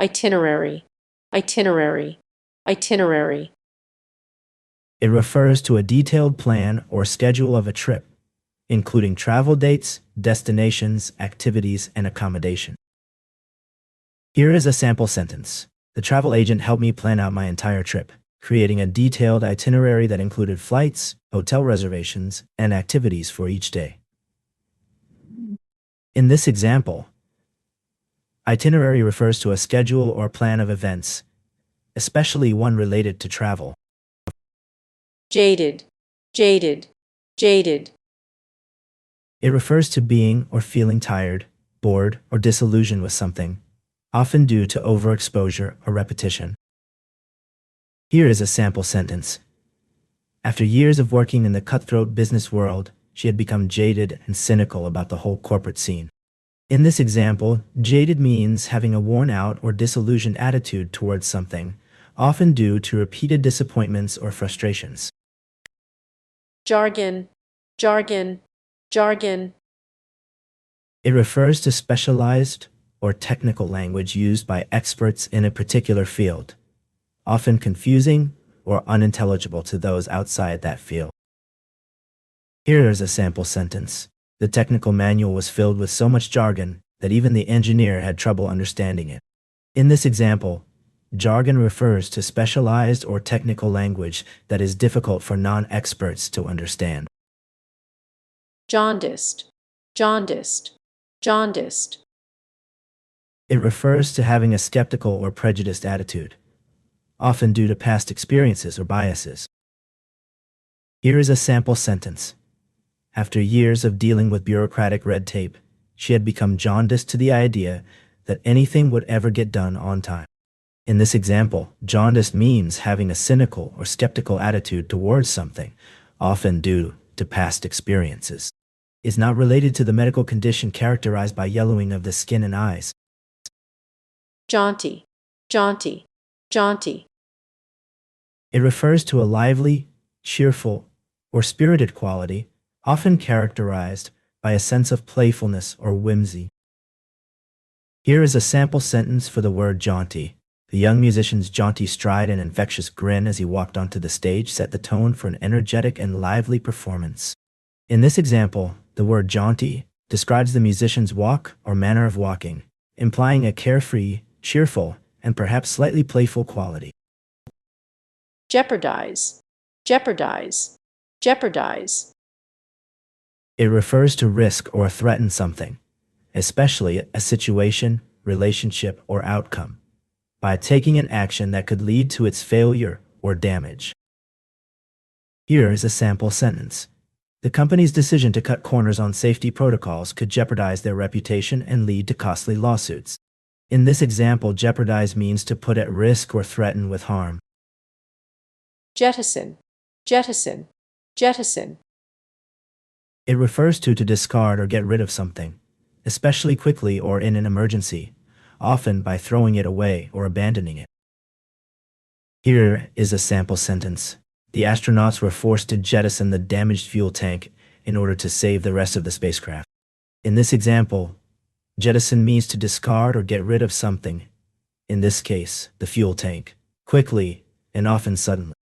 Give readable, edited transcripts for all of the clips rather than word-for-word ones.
itinerary, itinerary, itinerary. It refers to a detailed plan or schedule of a trip, including travel dates, destinations, activities, and accommodation. Here is a sample sentence. The travel agent helped me plan out my entire trip, creating a detailed itinerary that included flights, hotel reservations, and activities for each day. In this example, itinerary refers to a schedule or plan of events, especially one related to travel. Jaded, jaded, jaded. It refers to being or feeling tired, bored, or disillusioned with something, often due to overexposure or repetition. Here is a sample sentence. After years of working in the cutthroat business world, she had become jaded and cynical about the whole corporate scene. In this example, jaded means having a worn-out or disillusioned attitude towards something, often due to repeated disappointments or frustrations. Jargon, jargon, jargon. It refers to specialized or technical language used by experts in a particular field, often confusing or unintelligible to those outside that field. Here is a sample sentence. The technical manual was filled with so much jargon that even the engineer had trouble understanding it. In this example, jargon refers to specialized or technical language that is difficult for non-experts to understand. Jaundiced, jaundiced, jaundiced. It refers to having a skeptical or prejudiced attitude, often due to past experiences or biases. Here is a sample sentence. After years of dealing with bureaucratic red tape, she had become jaundiced to the idea that anything would ever get done on time. In this example, jaundiced means having a cynical or skeptical attitude towards something, often due to past experiences. It's not related to the medical condition characterized by yellowing of the skin and eyes. Jaunty, jaunty, jaunty. It refers to a lively, cheerful, or spirited quality, often characterized by a sense of playfulness or whimsy. Here is a sample sentence for the word jaunty. The young musician's jaunty stride and infectious grin as he walked onto the stage set the tone for an energetic and lively performance. In this example, the word jaunty describes the musician's walk or manner of walking, implying a carefree, cheerful, and perhaps slightly playful quality. Jeopardize, jeopardize, jeopardize. It refers to risk or threaten something, especially a situation, relationship, or outcome, by taking an action that could lead to its failure or damage. Here is a sample sentence. The company's decision to cut corners on safety protocols could jeopardize their reputation and lead to costly lawsuits. In this example, jeopardize means to put at risk or threaten with harm. Jettison, jettison, jettison. It refers to discard or get rid of something, especially quickly or in an emergency, often by throwing it away or abandoning it. Here is a sample sentence. The astronauts were forced to jettison the damaged fuel tank in order to save the rest of the spacecraft. In this example, jettison means to discard or get rid of something, in this case, the fuel tank, quickly and often suddenly.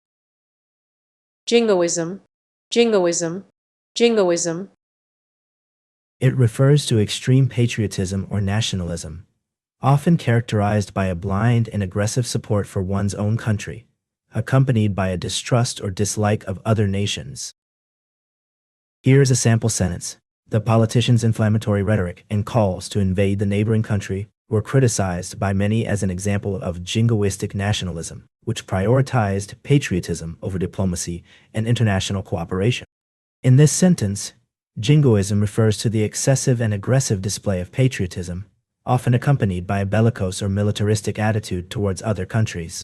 Jingoism, jingoism, jingoism. It refers to extreme patriotism or nationalism, often characterized by a blind and aggressive support for one's own country, accompanied by a distrust or dislike of other nations. Here is a sample sentence. The politicians' inflammatory rhetoric and calls to invade the neighboring country were criticized by many as an example of jingoistic nationalism, which prioritized patriotism over diplomacy and international cooperation. In this sentence, jingoism refers to the excessive and aggressive display of patriotism, often accompanied by a bellicose or militaristic attitude towards other countries.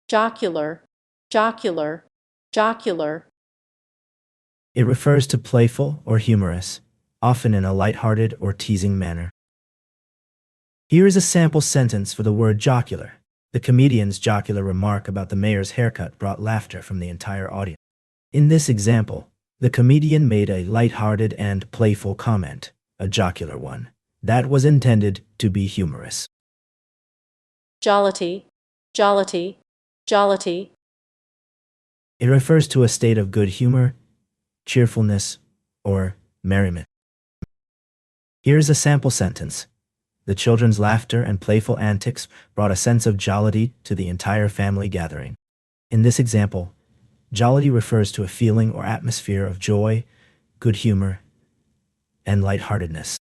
Jocular, jocular, jocular. It refers to playful or humorous, often in a lighthearted or teasing manner. Here is a sample sentence for the word jocular. The comedian's jocular remark about the mayor's haircut brought laughter from the entire audience. In this example, the comedian made a lighthearted and playful comment, a jocular one, that was intended to be humorous. jollity, jollity, jollity. It refers to a state of good humor, cheerfulness, or merriment. Here's a sample sentence. The children's laughter and playful antics brought a sense of jollity to the entire family gathering. In this example, jollity refers to a feeling or atmosphere of joy, good humor, and lightheartedness.